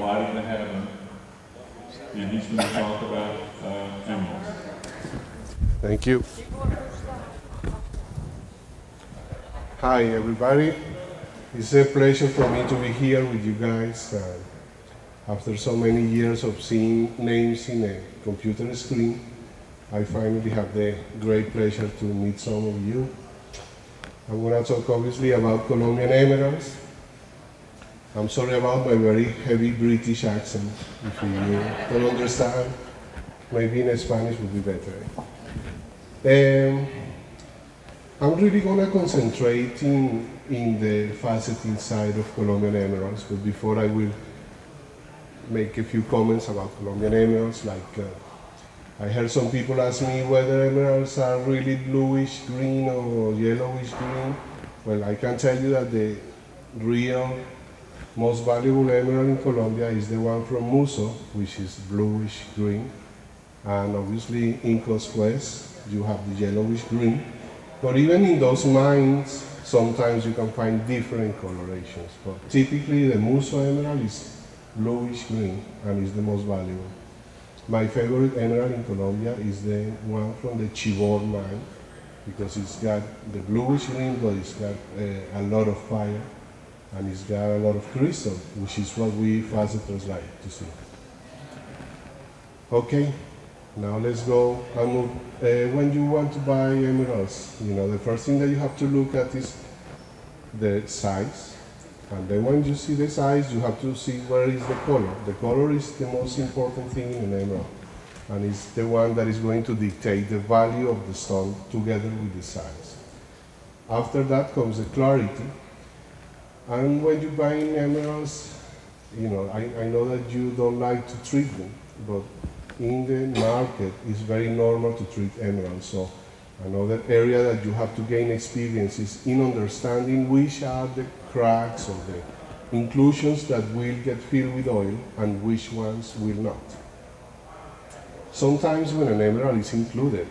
invited to have him, and he's going to talk about emeralds. Thank you. Hi, everybody. It's a pleasure for me to be here with you guys. After so many years of seeing names in a computer screen, I finally have the great pleasure to meet some of you. I'm going to talk obviously about Colombian emeralds. I'm sorry about my very heavy British accent. If you don't understand, maybe in Spanish would be better. I'm really going to concentrate in the faceting side of Colombian emeralds, but before I will make a few comments about Colombian emeralds, like I heard some people ask me whether emeralds are really bluish green or yellowish green. Well, I can tell you that the real most valuable emerald in Colombia is the one from Muso, which is bluish green. And obviously in Cosquest, you have the yellowish green. But even in those mines, sometimes you can find different colorations. But typically the Muso emerald is bluish green and is the most valuable. My favorite emerald in Colombia is the one from the Chibor mine, because it's got the bluish green, but it's got a lot of fire, and it's got a lot of crystal, which is what we faceters like to see. Okay, now let's go and move. When you want to buy emeralds, the first thing that you have to look at is the size. And then when you see the size, you have to see where is the color. The color is the most important thing in an emerald, and it's the one that is going to dictate the value of the stone together with the size. After that comes the clarity. And when you buy emeralds, I know that you don't like to treat them, but in the market, it's very normal to treat emeralds. So another area that you have to gain experience is in understanding which are the cracks or the inclusions that will get filled with oil and which ones will not. Sometimes when an emerald is included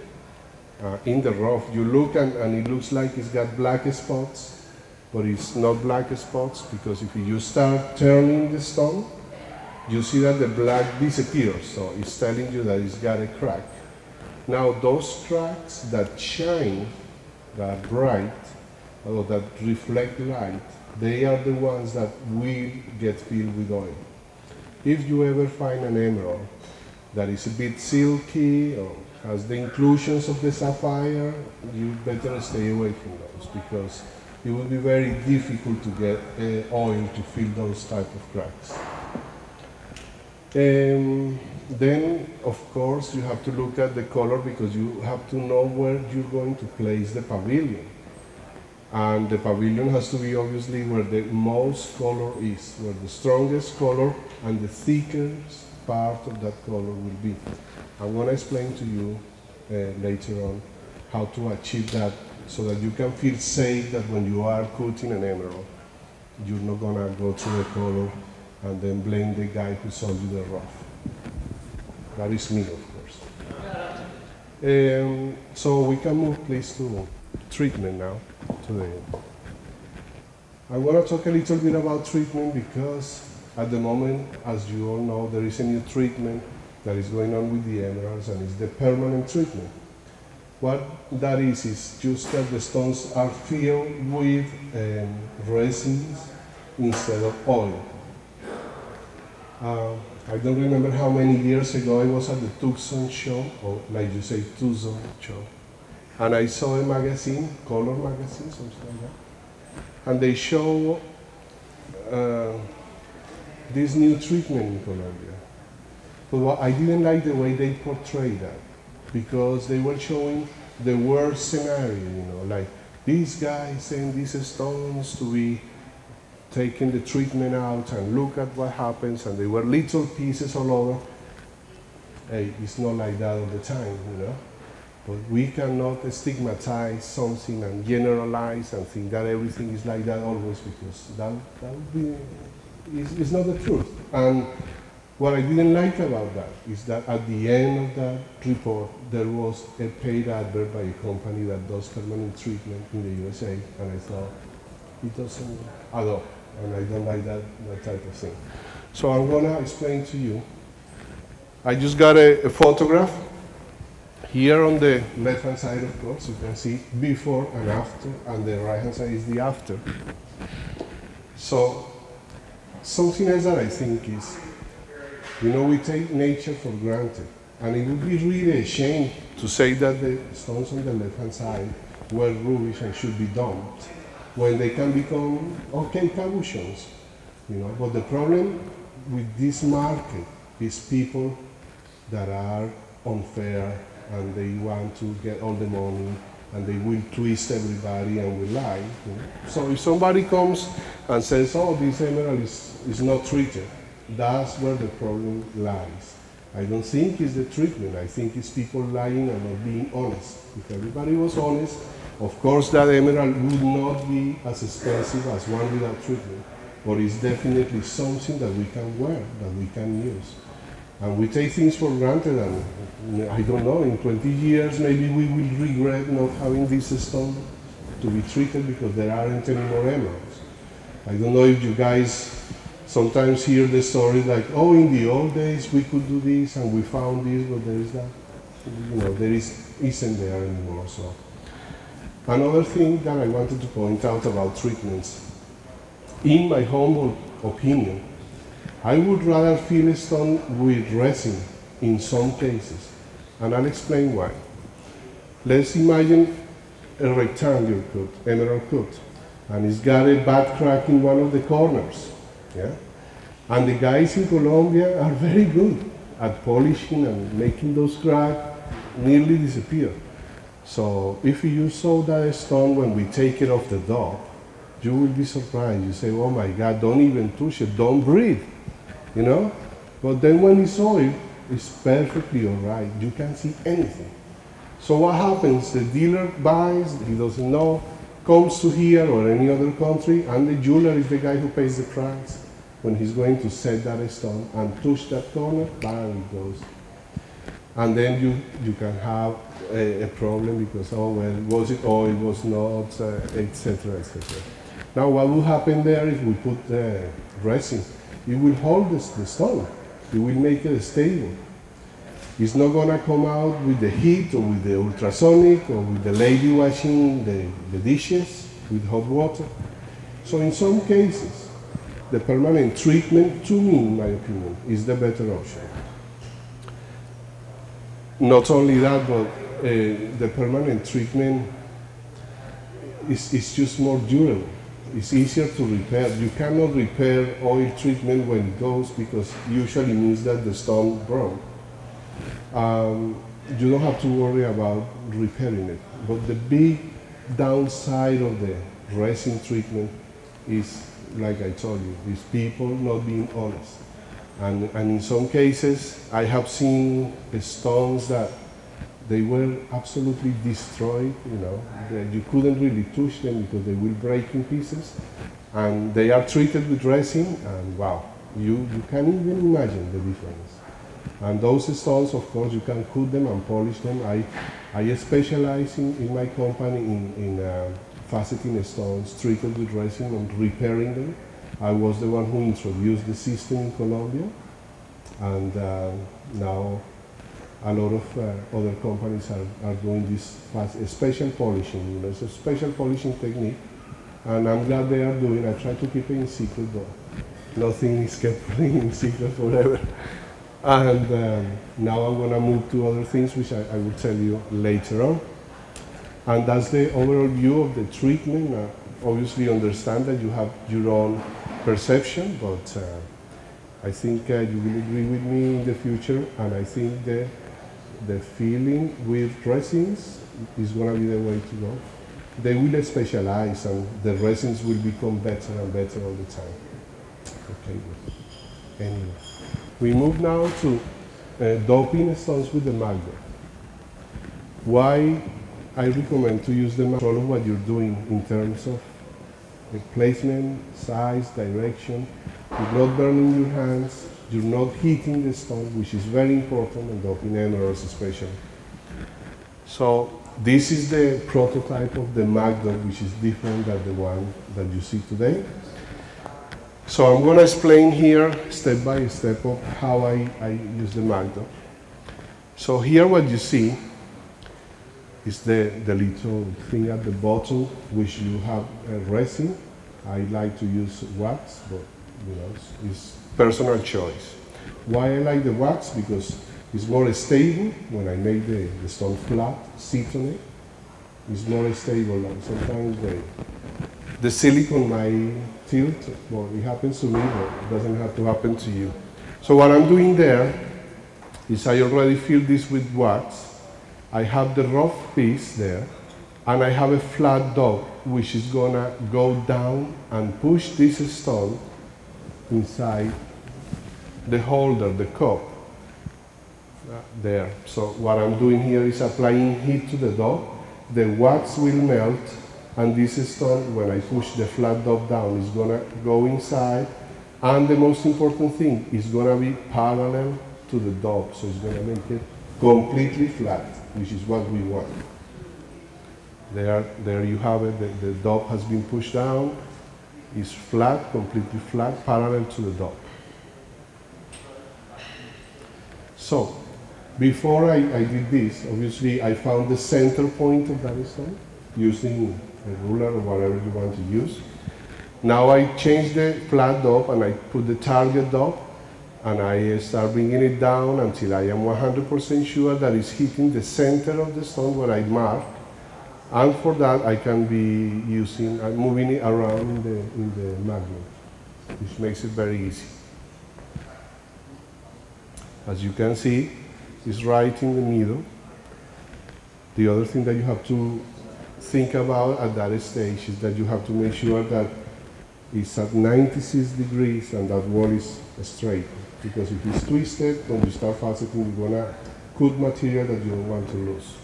in the rough, you look and it looks like it's got black spots, but it's not black spots, because if you start turning the stone, you see that the black disappears, so it's telling you that it's got a crack. Now those cracks that shine, that are bright, or that reflect light, they are the ones that will get filled with oil. If you ever find an emerald that is a bit silky or has the inclusions of the sapphire, you better stay away from those, because it will be very difficult to get oil to fill those type of cracks. Then, of course, you have to look at the color, because you have to know where you're going to place the pavilion. And the pavilion has to be obviously where the most color is, where the strongest color and the thickest part of that color will be. I'm going to explain to you later on how to achieve that, so that you can feel safe that when you are cutting an emerald, you're not going to go to the color and then blame the guy who sold you the rough. That is me, of course. So we can move, please, to treatment now. Today, I want to talk a little bit about treatment, because at the moment, as you all know, there is a new treatment that is going on with the emeralds, and it's the permanent treatment. What that is just that the stones are filled with resins instead of oil. I don't remember how many years ago I was at the Tucson show, or like you say, Tucson show, and I saw a magazine, color magazine, something like that, and they show this new treatment in Colombia. But I didn't like the way they portrayed that, because they were showing the worst scenario, like these guys send these stones to be taking the treatment out, and look at what happens, and they were little pieces all over. Hey, it's not like that all the time, But we cannot stigmatize something and generalize and think that everything is like that always, because that would be, it's not the truth. And what I didn't like about that is that at the end of that report, there was a paid advert by a company that does permanent treatment in the USA, and I thought, it doesn't add up, and I don't like that type of thing. So I'm gonna explain to you. I just got a photograph. Here on the left-hand side, of course, you can see before and after, and the right-hand side is the after. So, something else that I think is, you know, we take nature for granted, and it would be really a shame to say that the stones on the left-hand side were rubbish and should be dumped, when they can become okay cushions, you know. But the problem with this market is people that are unfair, and they want to get all the money, and they will twist everybody and will lie. You know? So if somebody comes and says, oh, this emerald is not treated, that's where the problem lies. I don't think it's the treatment. I think it's people lying and not being honest. If everybody was honest, of course that emerald would not be as expensive as one without treatment, but it's definitely something that we can wear, that we can use. And we take things for granted, and I don't know, in 20 years maybe we will regret not having this stone to be treated because there aren't any more emeralds. I don't know if you guys sometimes hear the stories like, oh, in the old days we could do this and we found this, but there is that, you know, isn't there anymore. So another thing that I wanted to point out about treatments, in my humble opinion, I would rather fill a stone with resin in some cases, and I'll explain why. Let's imagine a rectangle cut, emerald cut, and it's got a bad crack in one of the corners, yeah? And the guys in Colombia are very good at polishing and making those cracks nearly disappear. So if you saw that stone when we take it off the top, you will be surprised. You say, oh my God, don't even touch it, don't breathe. You know? But then when it's oil, it's perfectly all right. You can't see anything. So what happens? The dealer buys, he doesn't know, comes to here or any other country, and the jeweler is the guy who pays the price when he's going to set that stone and touch that corner, bang, it goes. And then you can have a problem because, oh, well, was it oil, was not, etc., etc. Now, what will happen there if we put resin? It will hold the stone. It will make it stable. It's not going to come out with the heat or with the ultrasonic or with the lady washing the dishes with hot water. So in some cases, the permanent treatment, to me, in my opinion, is the better option. Not only that, but the permanent treatment is just more durable. It's easier to repair. You cannot repair oil treatment when it goes because usually means that the stone broke. You don't have to worry about repairing it. But the big downside of the resin treatment is, like I told you, is people not being honest. And in some cases, I have seen stones that they were absolutely destroyed, you know. You couldn't really touch them because they will break in pieces. And they are treated with resin, and wow, you can't even imagine the difference. And those stones, of course, you can cut them and polish them. I specialize in my company in faceting stones treated with resin and repairing them. I was the one who introduced the system in Colombia, and now a lot of other companies are doing this special polishing. You know, it's a special polishing technique, and I'm glad they are doing it. I try to keep it in secret, but nothing is kept in secret forever. And now I'm going to move to other things, which I will tell you later on. And that's the overall view of the treatment. Obviously, understand that you have your own perception, but I think you will agree with me in the future, and I think the feeling with resins is going to be the way to go. They will specialize, and the resins will become better and better all the time. Okay, anyway. We move now to doping stones with the magnet. Why I recommend to use the control of what you're doing in terms of placement, size, direction. You're not burning your hands, you're not heating the stone, which is very important in doping emeralds especially. So this is the prototype of the magnet, which is different than the one that you see today. So I'm going to explain here step by step of how I use the magnet. So here what you see is the little thing at the bottom, which you have resin. I like to use wax, but it's personal choice. Why I like the wax? Because it's more stable when I make the stone flat, sit on it. It's more stable, and sometimes the silicone might tilt. Well, it happens to me, but it doesn't have to happen to you. So what I'm doing there is I already filled this with wax. I have the rough piece there, and I have a flat dot which is gonna go down and push this stone inside the holder, the cup, there. So what I'm doing here is applying heat to the dot. The wax will melt, and this stone, when I push the flat dot down, is gonna go inside, and the most important thing is gonna be parallel to the dot, so it's gonna make it completely flat, which is what we want. There you have it, the dot has been pushed down, it's flat, completely flat, parallel to the dot. So, before I did this, obviously I found the center point of that stone using a ruler or whatever you want to use. Now I change the flat dot and I put the target dot, and I start bringing it down until I am 100% sure that it's hitting the center of the stone where I mark. And for that I can be using, moving it around in the magnet, which makes it very easy. As you can see, it's right in the middle. The other thing that you have to think about at that stage is that you have to make sure that it's at 96 degrees and that wall is straight. Because if it's twisted, when you start faceting, you're gonna cut material that you don't want to lose.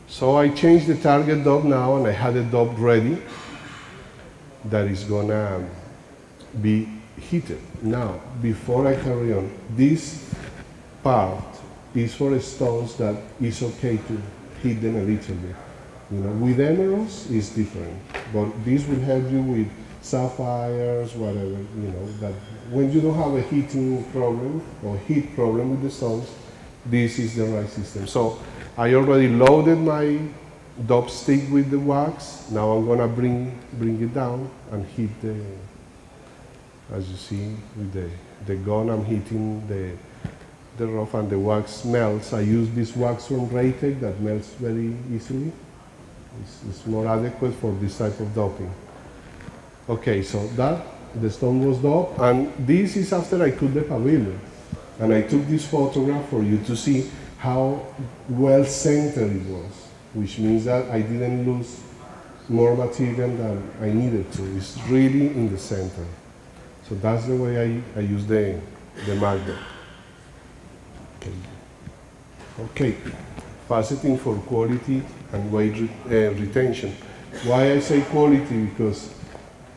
So I changed the target dot now, and I had a dot ready that is gonna be heated. Now, before I carry on, this part is for stones that it's okay to heat them a little bit. With emeralds, it's different, but this will help you with sapphires, whatever, that when you don't have a heating problem or heat problem with the stones, this is the right system. So I already loaded my dot stick with the wax. Now I'm gonna bring it down and heat as you see with the gun, I'm heating the rough, and the wax melts. I use this wax from Raytech that melts very easily. It's more adequate for this type of doping. Okay, so the stone was doped, and this is after I cut the pavilion. And I took this photograph for you to see how well centered it was, which means that I didn't lose more material than I needed to. It's really in the center. So that's the way I use the magnet. Okay, faceting for quality and weight retention. Why I say quality? Because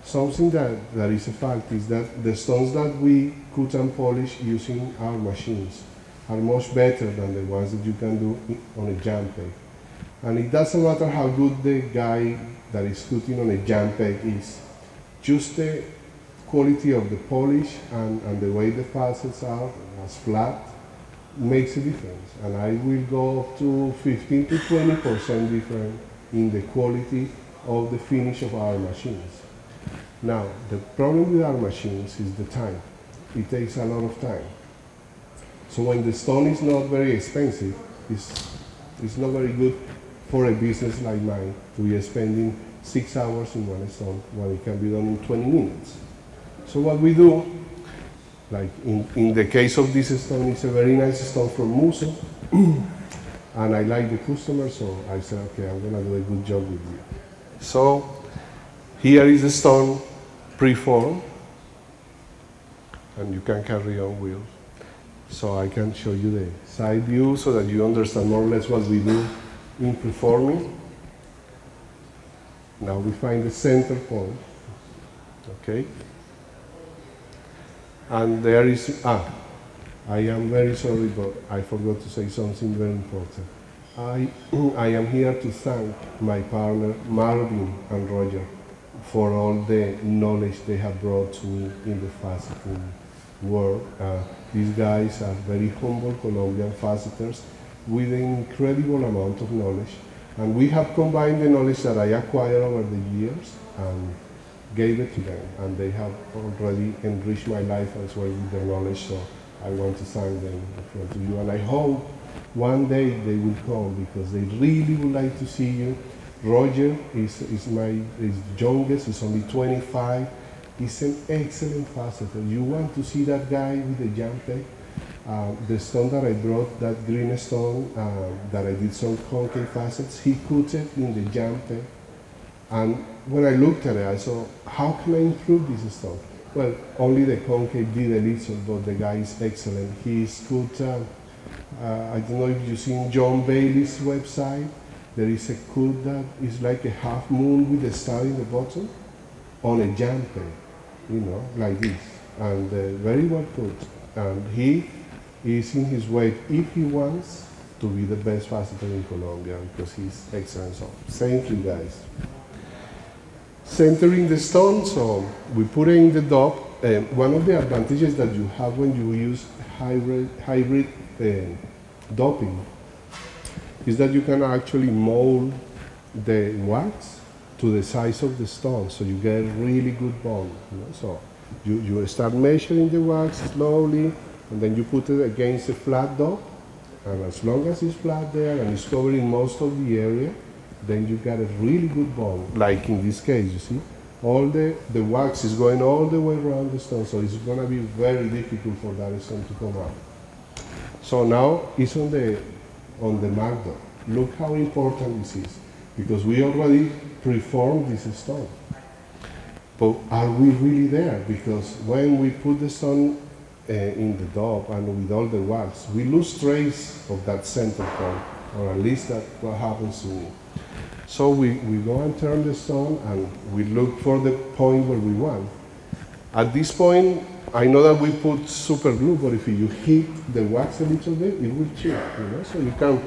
something that is a fact is that the stones that we cut and polish using our machines are much better than the ones that you can do on a jam peg. And it doesn't matter how good the guy that is cutting on a jam peg is, just the quality of the polish and the way the facets are as flat makes a difference. And I will go up to 15 to 20% different in the quality of the finish of our machines. Now, the problem with our machines is the time. It takes a lot of time. So when the stone is not very expensive, it's not very good for a business like mine to be spending 6 hours in one stone when it can be done in 20 minutes. So what we do, like in the case of this stone, it's a very nice stone from Muso, and I like the customer, so I said, okay, I'm gonna do a good job with you. So here is the stone preformed, and you can carry on wheels. So I can show you the side view so that you understand more or less what we do in preforming. Now we find the center point, okay? And there is, I am very sorry, but I forgot to say something very important. I am here to thank my partner, Marvin and Roger, for all the knowledge they have brought to me in the faceting world. These guys are very humble Colombian faceters with an incredible amount of knowledge. And we have combined the knowledge that I acquired over the years and gave it to them. And they have already enriched my life as well with their knowledge. So I want to thank them in front of you. And I hope one day they will come because they really would like to see you. Roger is youngest, he's only 25. He's an excellent faceter. You want to see that guy with the jam peg? The stone that I brought, that green stone, that I did some concave facets, he cut it in the jam peg. And when I looked at it, I saw, how can I improve this stone? Well, only the concave did a little, but the guy is excellent. He's cut, I don't know if you've seen John Bailey's website. There is a cut that is like a half moon with a star in the bottom on a jam peg, you know, like this. And very well cut. And he is in his way if he wants to be the best faceter in Colombia because he's excellent. So thank you guys. Centering the stone, so we put it in the dop. One of the advantages that you have when you use hybrid doping is that you can actually mold the wax to the size of the stone, so you get really good bond. You know? So you start measuring the wax slowly, and then you put it against a flat dop, and as long as it's flat there and it's covering most of the area, then you got a really good bond. Like in this case, you see, all the wax is going all the way around the stone, so it's going to be very difficult for that stone to come out. So now it's on the mark dop. Look how important this is, because we already preformed this stone. But are we really there? Because when we put the stone in the dop and with all the wax, we lose trace of that center point, or at least that's what happens to me. So we go and turn the stone and we look for the point where we want. At this point, I know that we put super glue, but if you hit the wax a little bit, it will chip, you know? So you can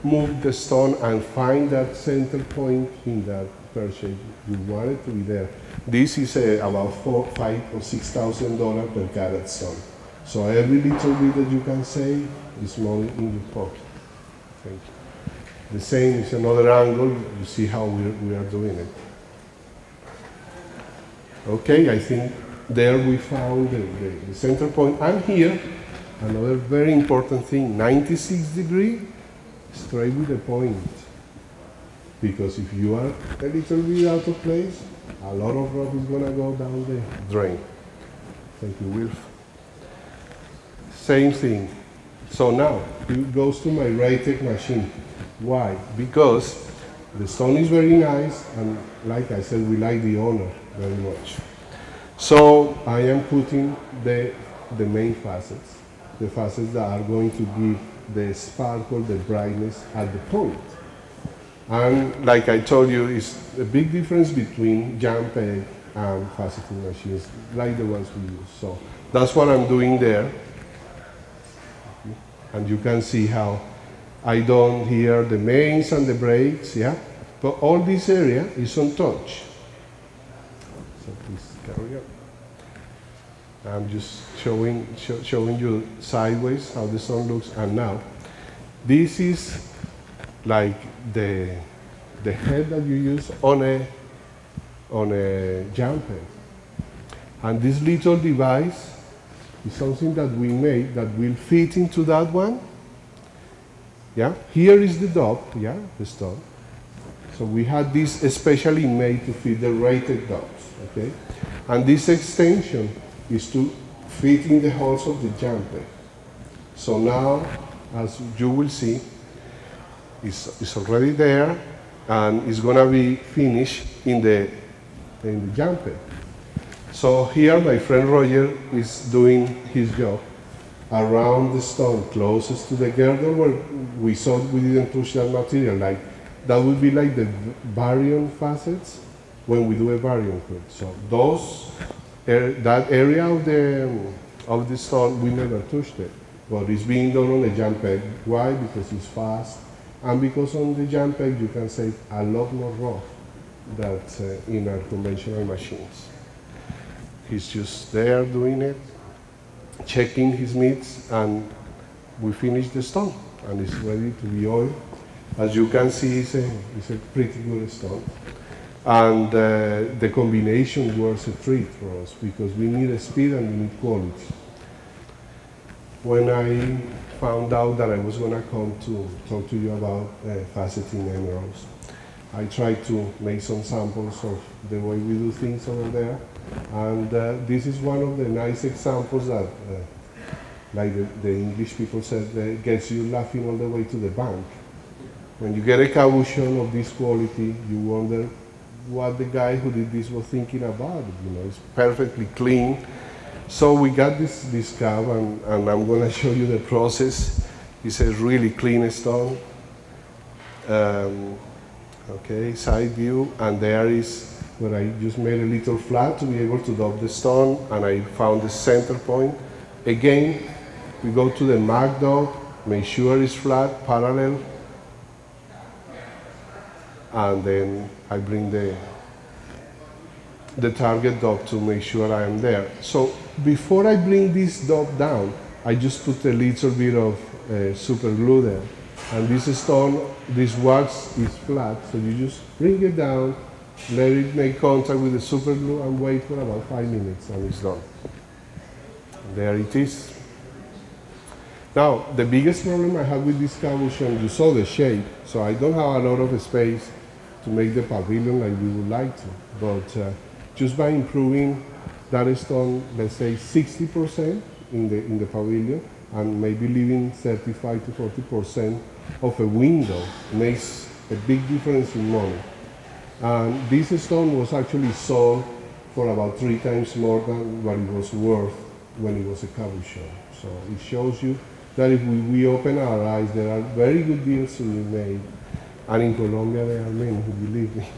move the stone and find that center point in that pear shape. You want it to be there. This is about $4,000, $5,000 or $6,000 per carat stone. So every little bit that you can save is money in your pocket. Thank you. The same is another angle. You see how we are doing it. Okay, I think there we found the center point. And here, another very important thing, 96 degrees, straight with the point. Because if you are a little bit out of place, a lot of rock is going to go down the drain. Thank you, Wilf. Same thing. So now, it goes to my Raytech machine. Why? Because the stone is very nice, and like I said, we like the owner very much. So I am putting the main facets, the facets that are going to give the sparkle, the brightness at the point. And like I told you, it's a big difference between jam peg and faceting machines, like the ones we use. So that's what I'm doing there. And you can see how I don't hear the mains and the brakes, yeah? But all this area is untouched. So please carry on. I'm just showing you sideways how the sun looks. And now, this is like the head that you use on a jam peg. And this little device is something that we made that will fit into that one. Yeah, here is the dop, yeah, the stone. So we had this especially made to fit the rated dops, okay? And this extension is to fit in the holes of the jam peg. So now, as you will see, it's already there, and it's going to be finished in the jam peg. So here my friend Roger is doing his job around the stone closest to the girdle where we thought we didn't touch that material. Like that would be like the variant facets when we do a variant cut. So that area of the stone, we never touched it, but it's being done on a jam peg. Why? Because it's fast, and because on the jam peg you can save a lot more rough. that's in our conventional machines. He's just there doing it, checking his meats, and we finish the stone, and it's ready to be oiled. As you can see, it's a pretty good stone. And the combination was a treat for us because we need speed and we need quality. When I found out that I was going to come to talk to you about faceting emeralds, I tried to make some samples of the way we do things over there. And this is one of the nice examples that, like the English people said, gets you laughing all the way to the bank. When you get a cabochon of this quality, you wonder what the guy who did this was thinking about. You know, it's perfectly clean. So we got this cab, and I'm going to show you the process. It's a really clean stone. Okay, side view, and there is where I just made a little flat to be able to dub the stone, and I found the center point. Again, we go to the mark dub, make sure it's flat, parallel, and then I bring the target dub to make sure I am there. So before I bring this dub down, I just put a little bit of super glue there. And this stone, this wax is flat, so you just bring it down, let it make contact with the super glue, and wait for about 5 minutes, and it's done. There it is. Now, the biggest problem I have with this cabochon, you saw the shape, so I don't have a lot of space to make the pavilion like we would like to. But just by improving that stone, let's say 60% in the pavilion, and maybe leaving 35 to 40% of a window makes a big difference in money. And this stone was actually sold for about 3 times more than what it was worth when it was a cabochon. So it shows you that if we open our eyes, there are very good deals to be made. And in Colombia, there are many, believe me.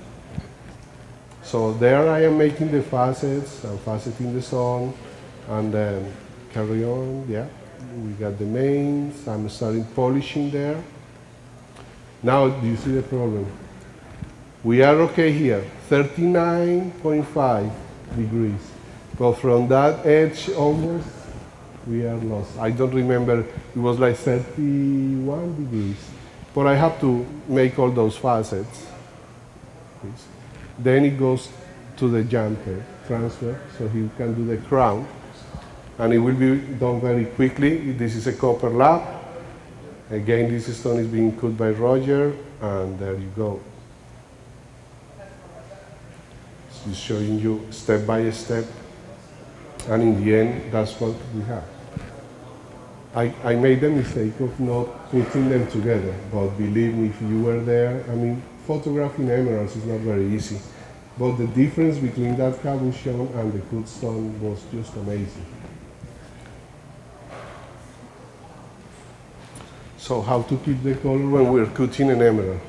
So there I am making the facets, and faceting the stone, and then carry on, yeah. We got the mains, I'm starting polishing there. Now, do you see the problem? We are okay here, 39.5 degrees. But from that edge onwards, we are lost. I don't remember, it was like 31 degrees. But I have to make all those facets. Then it goes to the jumper transfer, so he can do the crown. And it will be done very quickly. This is a copper lap. Again, this stone is being cut by Roger, and there you go. He's showing you step by step, and in the end, that's what we have. I made the mistake of not putting them together, but believe me, if you were there, I mean, photographing emeralds is not very easy, but the difference between that cabochon and the cut stone was just amazing. So how to keep the color when we're cutting an emerald?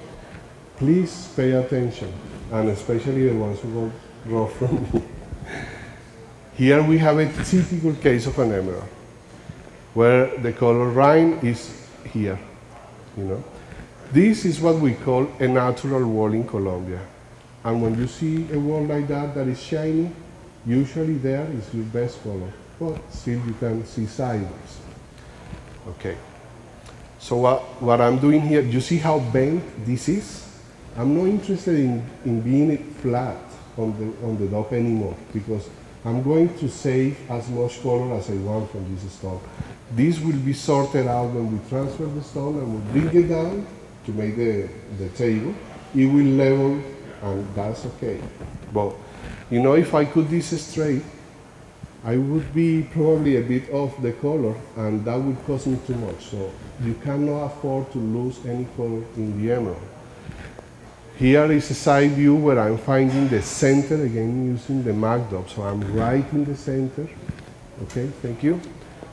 Please pay attention, and especially the ones who go raw from me. Here we have a typical case of an emerald, where the color line is here, you know. This is what we call a natural wall in Colombia. And when you see a wall like that that is shiny, usually there is your best color, but still you can see sideways. Okay. So what I'm doing here, you see how bent this is? I'm not interested in being flat on the dog anymore, because I'm going to save as much color as I want from this stone. This will be sorted out when we transfer the stone, and we'll bring it down to make the table. It will level, and that's okay. But, you know, if I cut this straight, I would be probably a bit off the color, and that would cost me too much. So you cannot afford to lose any color in the emerald. Here is a side view where I'm finding the center, again using the mark dub. So I'm right in the center. Okay, thank you.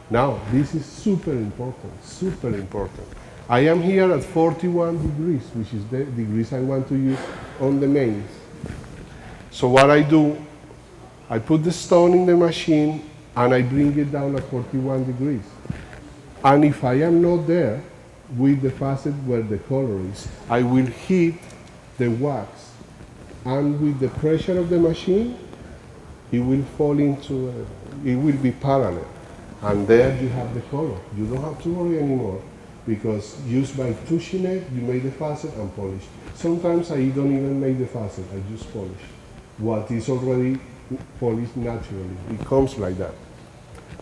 Now, this is super important, super important. I am here at 41 degrees, which is the degrees I want to use on the mains. So what I do, I put the stone in the machine, and I bring it down at 41 degrees. And if I am not there with the facet where the color is, I will heat the wax and with the pressure of the machine, it will fall into, it will be parallel. And there you have the color. You don't have to worry anymore, because just by touching it, you make the facet and polish. Sometimes I don't even make the facet, I just polish. What is already polished naturally, it comes like that.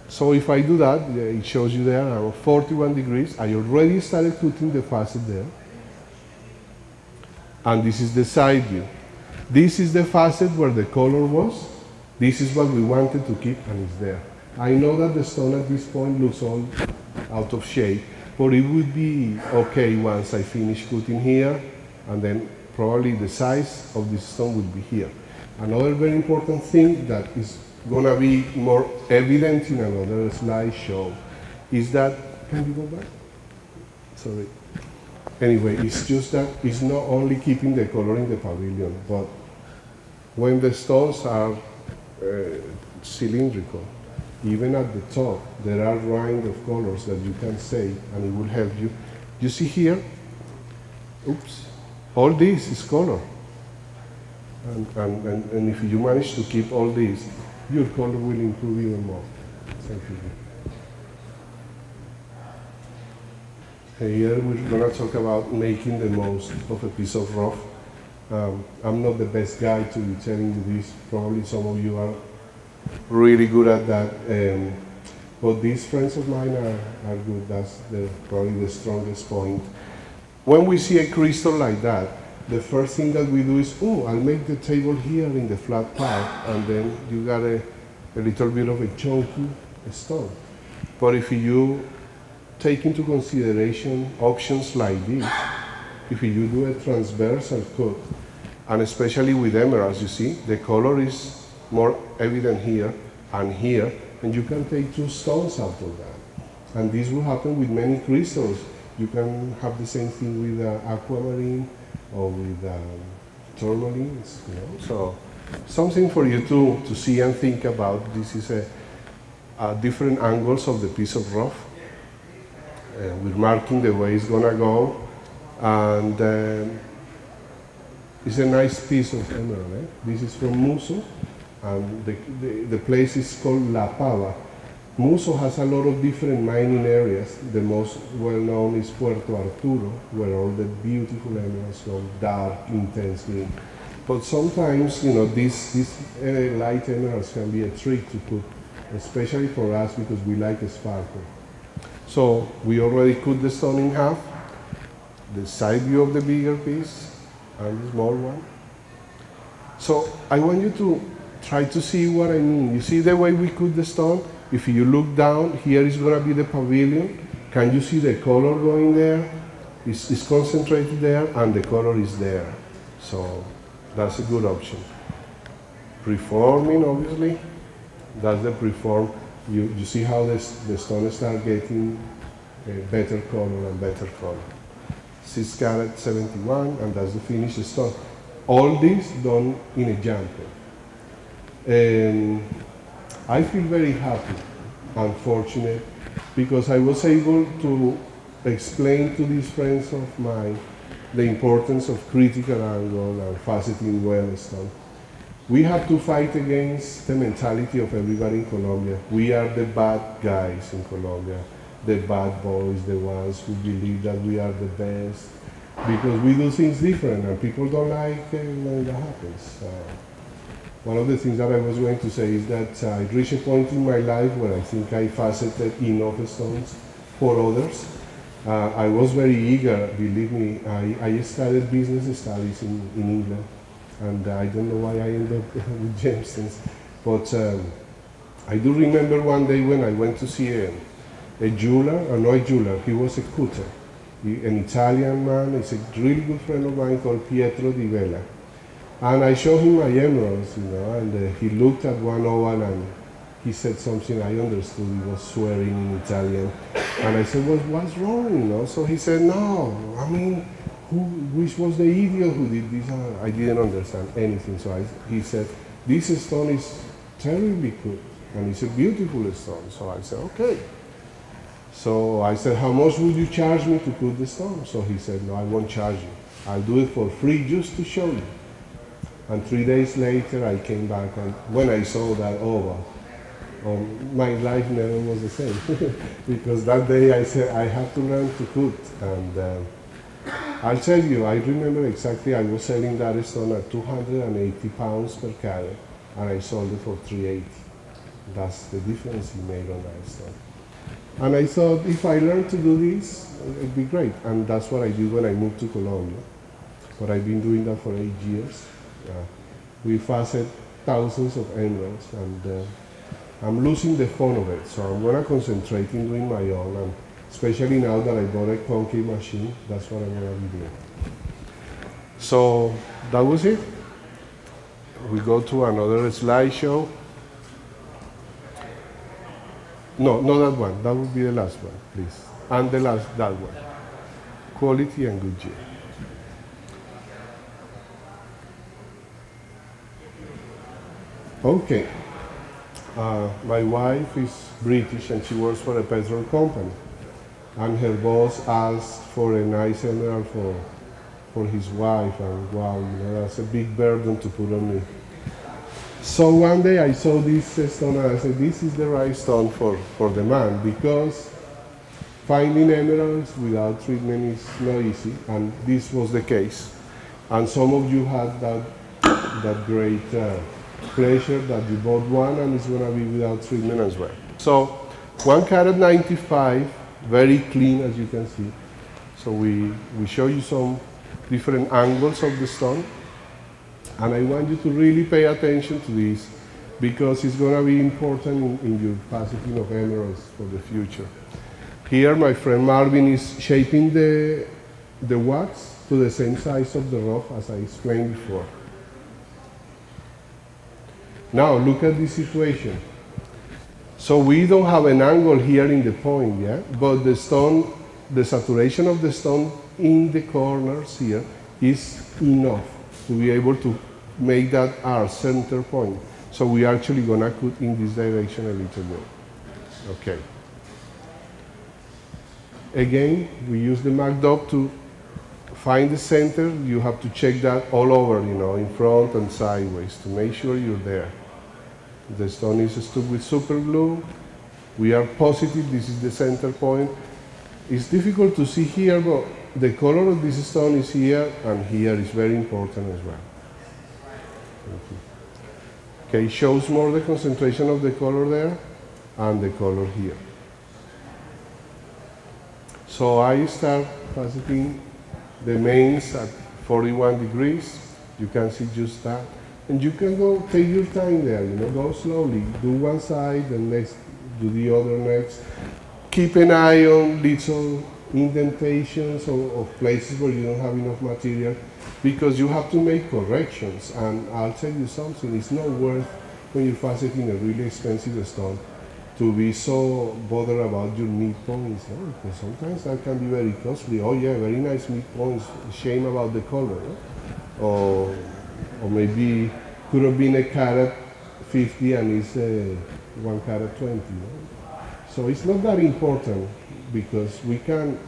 So if I do that, it shows you there, I'm 41 degrees. I already started putting the facet there. And this is the side view. This is the facet where the color was. This is what we wanted to keep, and it's there. I know that the stone at this point looks all out of shape, but it would be okay once I finish putting here, and then probably the size of this stone will be here. Another very important thing that is going to be more evident in another slideshow is that, can you go back? Sorry. Anyway, it's just that it's not only keeping the color in the pavilion, but when the stones are cylindrical, even at the top, there are lines of colors that you can say, and it will help you. You see here, oops, all this is color. And if you manage to keep all this, your color will improve even more. Thank you. Here we're going to talk about making the most of a piece of rough. I'm not the best guy to be telling you this. Probably some of you are really good at that. But these friends of mine are good. That's probably the strongest point. When we see a crystal like that, the first thing that we do is, oh, I'll make the table here in the flat part, and then you got a little bit of a chunky stone. But if you take into consideration options like this, if you do a transversal cut, and especially with emeralds, you see, the color is more evident here, and you can take two stones out of that. And this will happen with many crystals. You can have the same thing with aquamarine or with tourmalines, you know. So something for you to see and think about. This is different angles of the piece of rough. We're marking the way it's gonna go, and it's a nice piece of emerald. This is from Muso, and the place is called La Pava. Muso has a lot of different mining areas. The most well-known is Puerto Arturo, where all the beautiful emeralds go dark, intense green. But sometimes, you know, these light emeralds can be a trick to put, especially for us because we like a sparkle. So we already cut the stone in half, the side view of the bigger piece and the small one. So I want you to try to see what I mean. You see the way we cut the stone? If you look down, here is going to be the pavilion. Can you see the color going there? It's concentrated there, and the color is there. So that's a good option. Preforming, obviously, that's the preform. You see how the stone start getting a better color and better color. 6 carat 71, and that's the finished stone. All this done in a jumper. I feel very happy and fortunate because I was able to explain to these friends of mine the importance of critical angle and faceting well stone. We have to fight against the mentality of everybody in Colombia. We are the bad guys in Colombia, the bad boys, the ones who believe that we are the best, because we do things different and people don't like when that happens. One of the things that I was going to say is that I reached a point in my life where I think I faceted enough stones for others. I was very eager, believe me. I studied business studies in England, and I don't know why I ended up with gemstones. But I do remember one day when I went to see a jeweler, he was a cutter, an Italian man. He's a really good friend of mine called Pietro Di Vella. And I showed him my emeralds, you know, and he looked at one oval and he said something I understood. He was swearing in Italian. And I said, well, what's wrong, you know? So he said, no, I mean, which was the idiot who did this? I didn't understand anything. So he said, this stone is terribly good, and it's a beautiful stone. So I said, okay. So I said, how much would you charge me to put the stone? So he said, no, I won't charge you. I'll do it for free just to show you. And 3 days later, I came back, and when I saw that, oh, wow, my life never was the same. Because that day I said, I have to learn to cut. And I'll tell you, I remember exactly, I was selling that stone at 280 pounds per carat, and I sold it for 380. That's the difference he made on that stone. And I thought, if I learn to do this, it'd be great. And that's what I did when I moved to Colombia. But I've been doing that for 8 years. We facet thousands of emeralds, and I'm losing the fun of it. So I'm gonna concentrate in doing my own, and especially now that I bought a concave machine, that's what I'm gonna be doing. So that was it. We go to another slideshow. No, not that one. That would be the last one, please. And the last, that one. Quality and good year. Okay. My wife is British and she works for a petrol company. And her boss asked for a nice emerald for his wife, and wow, that's a big burden to put on me. So one day I saw this stone and I said, this is the right stone for the man, because finding emeralds without treatment is not easy, and this was the case. And some of you had that great pleasure that you bought one and it's going to be without treatment as well. So 1 carat 95, very clean as you can see. So we show you some different angles of the stone. And I want you to really pay attention to this, because it's going to be important in your faceting of emeralds for the future. Here my friend Marvin is shaping the wax to the same size of the rough as I explained before. Now look at this situation. So we don't have an angle here in the point, yeah? But the stone, the saturation of the stone in the corners here is enough to be able to make that our center point. So we are actually gonna cut in this direction a little bit. Okay. Again, we use the MacDop to find the center. You have to check that all over, you know, in front and sideways to make sure you're there. The stone is stuck with super glue. We are positive this is the center point. It's difficult to see here, but the color of this stone is here, and here is very important as well. Okay, it shows more the concentration of the color there and the color here. So I start faceting the mains at 41 degrees. You can see just that. And you can go, take your time there, you know, go slowly. Do one side, and next, do the other next. Keep an eye on little indentations of places where you don't have enough material, because you have to make corrections. And I'll tell you something, it's not worth, when you're faceting a really expensive stone, to be so bothered about your midpoints, no? Because sometimes that can be very costly. Oh yeah, very nice midpoints, shame about the color. No? Or maybe could have been a carat 50 and it's 1 carat 20. No? So it's not that important, because we can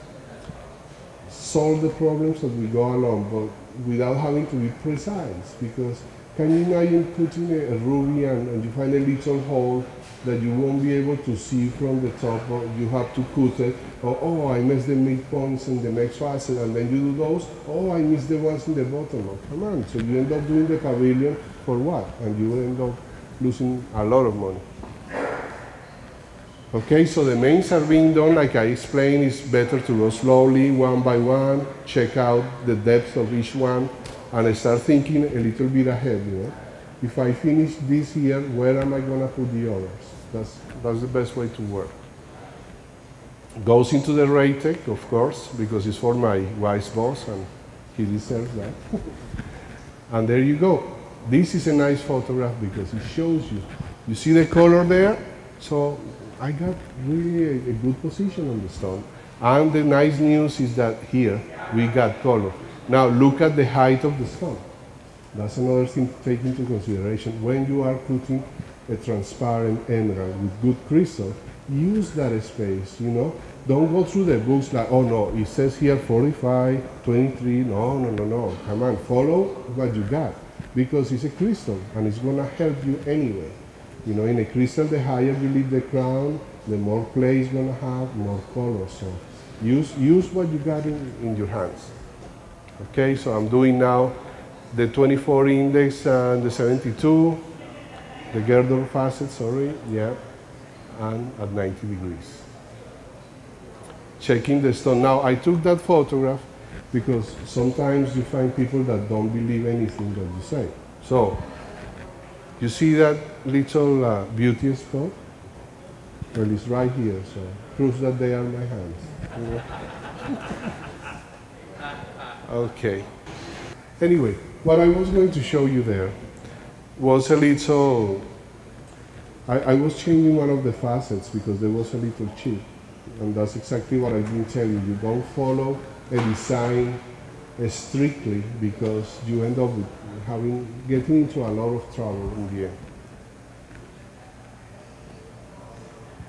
solve the problems as we go along, but without having to be precise. Because can you imagine putting a ruby and you find a little hole that you won't be able to see from the top, or you have to cut it, or oh, I missed the midpoints in the next facet, and then you do those, oh, I missed the ones in the bottom. Oh, come on, so you end up doing the pavilion for what? And you end up losing a lot of money. Okay, so the mains are being done, like I explained. It's better to go slowly, one by one, check out the depth of each one, and start thinking a little bit ahead, you know. If I finish this here, where am I gonna put the others? That's the best way to work. Goes into the Raytech, of course, because it's for my wife's boss, and he deserves that. And there you go. This is a nice photograph because it shows you. You see the color there? So I got really a good position on the stone. And the nice news is that here we got color. Now look at the height of the stone. That's another thing to take into consideration. When you are putting a transparent emerald with good crystal, use that space, you know. Don't go through the books like, oh no, it says here 45, 23, no. Come on, follow what you got. because it's a crystal and it's going to help you anyway. You know, in a crystal, the higher you leave the crown, the more play it's going to have, more color. So use what you got in your hands. Okay, so I'm doing now the 24 index and the 72, the girdle facet, sorry, yeah, and at 90 degrees. Checking the stone. Now, I took that photograph because sometimes you find people that don't believe anything that you say. So, you see that little beauty spot? Well, it's right here, so proves that they are my hands. You know? Okay. Anyway, what I was going to show you there was a little, I was changing one of the facets because there was a little chip. And that's exactly what I've been telling you. You don't follow a design strictly because you end up with getting into a lot of trouble in the end.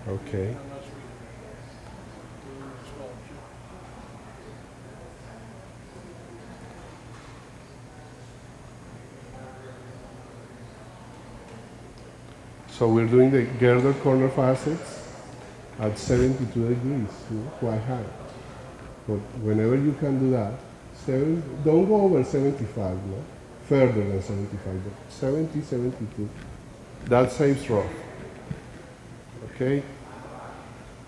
Okay. So we're doing the girdle corner facets at 72 degrees, you know, quite high. But whenever you can do that, don't go over 75, no? Further than 75, but 70, 72. That saves rough. Okay?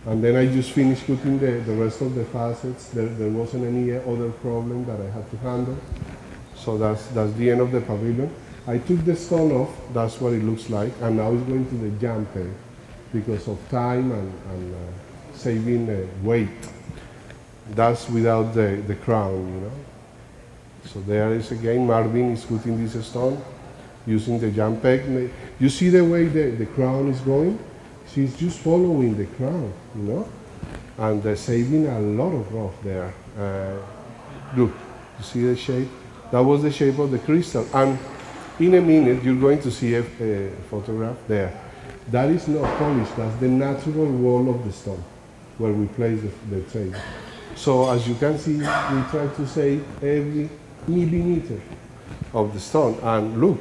And then I just finished cutting the rest of the facets. There wasn't any other problem that I had to handle. So that's the end of the pavilion. I took the stone off, that's what it looks like, and now it's going to the jam peg because of time and saving weight. That's without the crown, you know. So there is again, Marvin is cutting this stone using the jam peg. You see the way the crown is going? She's just following the crown, you know, and saving a lot of rough there. Look, you see the shape? That was the shape of the crystal. And in a minute, you're going to see a photograph there. That is not polished, that's the natural wall of the stone where we place the table. So as you can see, we try to save every millimeter of the stone. And look,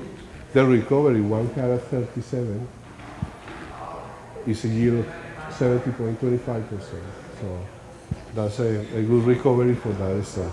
the recovery, 1 carat 37, is a yield of 70.25%. So that's a good recovery for that stone.